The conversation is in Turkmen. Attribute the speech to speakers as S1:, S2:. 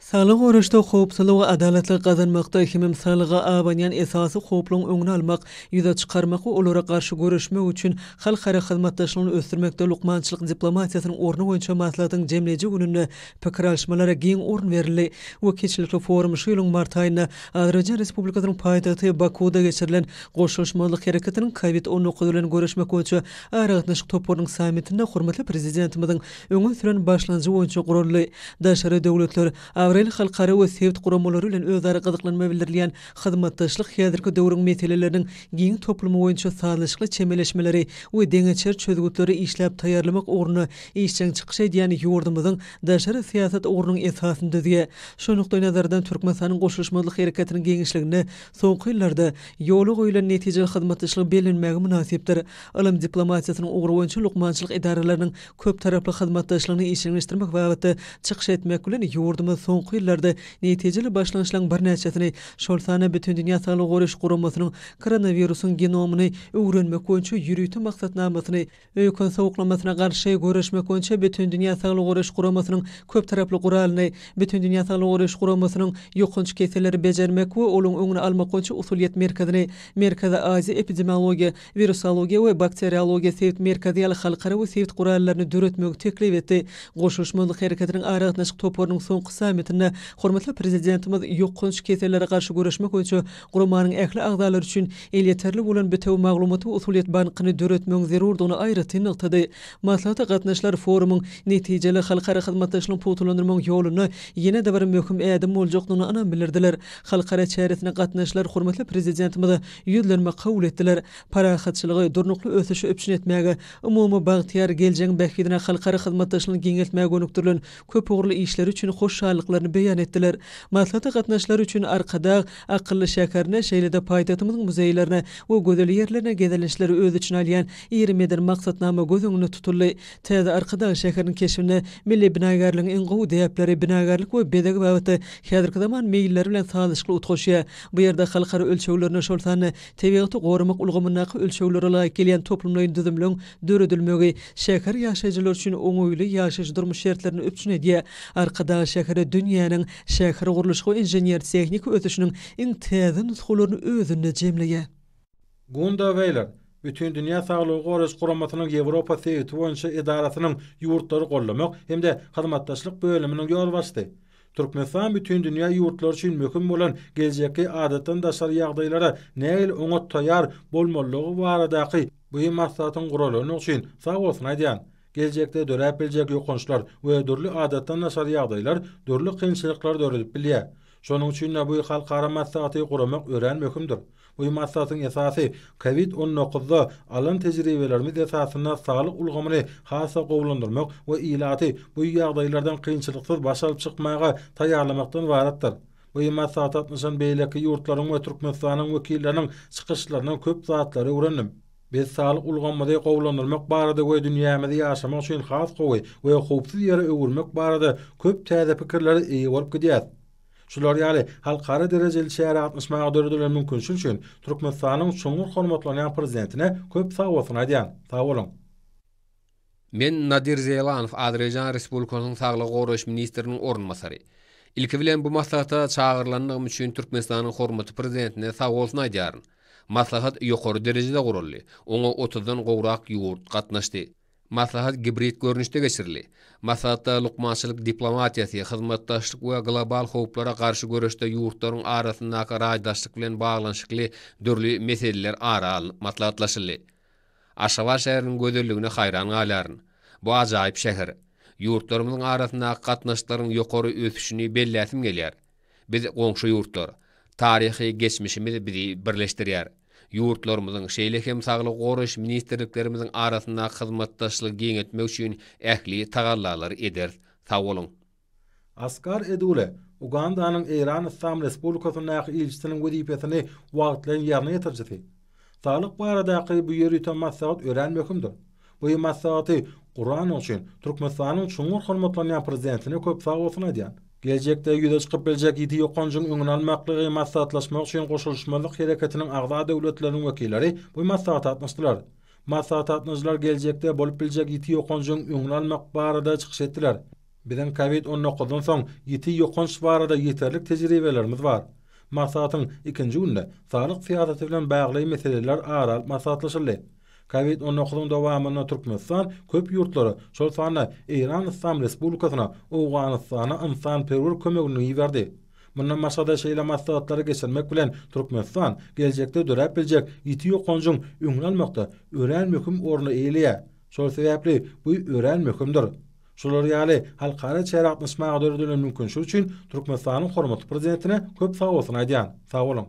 S1: Sağlık uğraşda hopsuluğu adaletli kazanmakta hemem sağlığa abanyan esası hoplun öňüne almak, ýüze çykarmak we olara garşy görüşmek üçin halkara hyzmatdaşlygyny ösdürmekde lukmançylyk diplomatiýasynyň orny boýunça maslahatyň jemleji gününe pikir alşmalara giň orun berildi. Bu keçilikli forum şu ýylyň mart aýynda Azerbaýjan Respublikasynyň paýtagty Bakuda geçirilen goşulşmalyk hereketiniň COVID-19 bilen görüşmek üçin aragatnaşyk toplarynyň sammitinde hormatly prezidentimiziň öňe süren başlanjy boýunça guruldy. Daşary döwletler Avril halkara we sewit guramalary bilen özara gyzyklanma bildirilýän hyzmatdaşlyk häzirki döwrüň meseleleriniň giň toplumy boýunça sazlaşykly çemeleşmeleri we deňeçer çözgütleri işläp taýýarlamak orny işçiň çykyş edýän ýurdumyzyň daşary siýasat ornyň esasyny düzýär. Şonukda nazardan Türkmenistanyň goşulşmalyk hereketiniň geňişligine soňky ýyllarda ýoly goýulan netijeli hyzmatdaşlyk belenmegi münasipdir. Alam diplomatiýasynyň ugry boýunça lukmançylyk idaralariniň köp taraply hyzmatdaşlygyny işleňişdirmek wagty çykyş etmek bilen ýurdumyz soňky ýyllarda netijeli başlanýyşlaryň birnäçesini şol sany bütün dünýä saglyk goruş guramasynyň koronawirusyň genomuny öwrenmek boýunça ýürüýti maksatnamasyny öýkün sowuklamasyna garşy görüşmek boýunça bütün dünýä saglyk goruş guramasynyň köp taraply guralyny bütün dünýä saglyk goruş guramasynyň ýokunç keseleri bejermek we olaň öňüne almak boýunça usuliýet merkezini Merkezi Aziýa Epidemiologiýa, Virusologiýa we Bakteriologiýa sewit merkezi ýaly halkara we sewit gurallaryny döretmegi teklip etdi. Goşulşmalyk hereketiniň aragatnaşyk toplarynyň soňky sammitinde hormatly prezidentimiz ýokunç keselere garşy görüşmek boýunça guramanyň ähli agzalary üçin el ýeterli bolan betew maglumaty we usuliýet bankyny döretmegi zerurdygyny aýratdy nykdy. Maslahat gatnaşlar forumyň netijeli halkara hyzmatdaşlygyny putulandyrmak ýoluny ýene-de bir möhüm ädim boljakdygyny anam bildirdiler. Halkara çäresine gatnaşlar hormatly prezidentimizi ýüzlenme kabul etdiler. Parahatçylygy, durnukly ösüşi öpüşün etmäge, umumy bagtyar geljeň bähidine halkara hyzmatdaşlygyny giňeltmäge gönükdirilen köp ugurly işleri üçin hoşşalyklaryny beýan etdiler. Maslahat gatnaşlary üçin arkada akylly şäkerine, şeýlede paýtatymyzyň muzeýlerine we gözel ýerlerine gezelenişleri öz üçin alýan 20 maksatnama göz öňünde tutuldy. Täze arkada şäkeriniň keşfine milli binagarlygyň iň gowy däpleri binagarlyk we bedegi babaty häzirki zaman meýilleri bilen sazlaşykly utgaşýar. Bu ýerde halkara ölçeglerine şol sany tebigaty gorumak ulgamyna ölçeglere laýyk gelýän toplumlaryň düzümlüň döredilmegi şäker ýaşaýjylar üçin oňoýly ýaşaýjy durmuş şertlerini öpüşün edýär. Arkada şäkere dünýäniň şäher guruluş we inженер tehnik ötüşiniň iň täze nusxalaryny özünde jemleýär.
S2: Gunda beyler, bütün dünýä saglyk goruş guramasynyň Ýewropa sewiti boýunça idarasynyň ýurtlary gollamak hem-de hyzmatdaşlyk bölüminiň ýol başdy. Türkmenistan bütün dünýä ýurtlary üçin möhüm bolan geljekki adatdan daşary ýagdaýlara näil oňa taýýar bolmalygy baradaky bu maslahatyň guralyny üçin sag bolsun aýdýan. Geljekde dörep biljek ýokunçlar we dürli adatdan daşary ýagdaýlar dürli kynçylyklar döredip bilýär. Şonuň üçin bu halkara maslahaty guramak ören möhümdir. Bu maslahatyň esasy COVID-19-da alan tejribelerimiz esasyna saglyk ulgamyny hasa gowlandyrmak we ilaty bu ýagdaýlardan kynçylyksyz baş alyp çykmaga taýýarlamakdan ibaratdyr. Bu maslahat atnaşan beýleki ýurtlaryň we Türkmenistanyň wekilleriniň çykyşlarynyň köp zatlary öwrendim. Biz saglyk ulgamady gowlandyrmak barada we dünýämizi ýaşamak üçin has gowy we howpsuz ýere öwürmek barada köp täze pikirleri eýe bolup gidýär. Şular ýaly halkara derejeli şäher atnaşmaga döredilen mümkinçilik üçin Türkmenistanyň çoňur hormatlanýan prezidentine köp sag bolsun aýdýan. Sag bolun.
S3: Men Nadir Zeylanow, Azerbaýjan Respublikasynyň saglyk goruş ministriniň ornmasary. Ilki bilen bu maslahata çağırlandygym üçin Türkmenistanyň hormatly prezidentine sag bolsun aýdýaryn. Maslahat ýokary derejede guruldy. Oňa 30-dan gowrak ýurt gatnaşdy. Maslahat gibrid görnüşde geçirildi. Maslahatda lukmançylyk diplomatiýasy, hyzmatdaşlyk we global howplara garşy görüşde ýurtlaryň arasyndaky raýdaşlyk bilen baglanşykly dürli meseleler aralanyp maslahatlaşyldy. Aşgabat şäheriniň gözelligine haýran galaryn. Bu ajaýyp şäher. Ýurtlarymyzyň arasyndaky gatnaşyklaryň ýokary ösüşini belläsim gelýär. Biz goňşy ýurtlar, tarihi geçmişimiz bizi birleşdirýär. Ýurtlarymyzyň şeýle hem saglyk goruş ministrliklerimiziň arasynda hyzmatdaşlygy giňetmek üçin ähli tagallar eder. Sag bolun.
S2: Askar Edule, Ugandanyň Eýran Islam Respublikasynyň ilçisiniň wezipesini wagtlaryň ýerine ýetirjidi. Saglyk baradaky bu ýerüýte maslahat ören möhümdir. Bu maslahaty Guran üçin Türkmenistanyň çoňur hormatlanýan prezidentine köp sag bolsun aýdýan. Geljekde ýüze çykyp biljek ýiti ýokunjyň öňüne almaklygy maslahatlaşmak üçin goşulşmalyk hereketiniň agza döwletleriniň wekilleri bu maslahat atnaşdylar. Maslahat atnaşdylar geljekde bolup biljek ýiti ýokunjyň öňüne almak barada çykyş etdiler. Bizen COVID-19'dan soň ýiti ýokanç barada ýeterlik tejribelerimiz bar. Maksatyň ikinji günde saglyk syýasaty bilen bagly meseleler aral maslahatlaşyldy. COVID-19'ň dowamyna Türkmenistan köp ýurtlary, şol sany Iran Islam Respublikasyna, Owganystana insan-perwer kömegini ýiberdi. Bundan maşada şeýle maslahatlary geçirmek bilen Türkmenistan geljekde dörep biljek ýiti ýokanjyň öňüne almakda ören möhüm orny eýleýär. Şol sebäpli bu ören möhümdir. Şolar ýaly halkara çäratlaşmaga dördülen mümkinçilik üçin Türkmenistanyň hormatly prezidentine köp sag bolsun aýdýan. Sag bolun.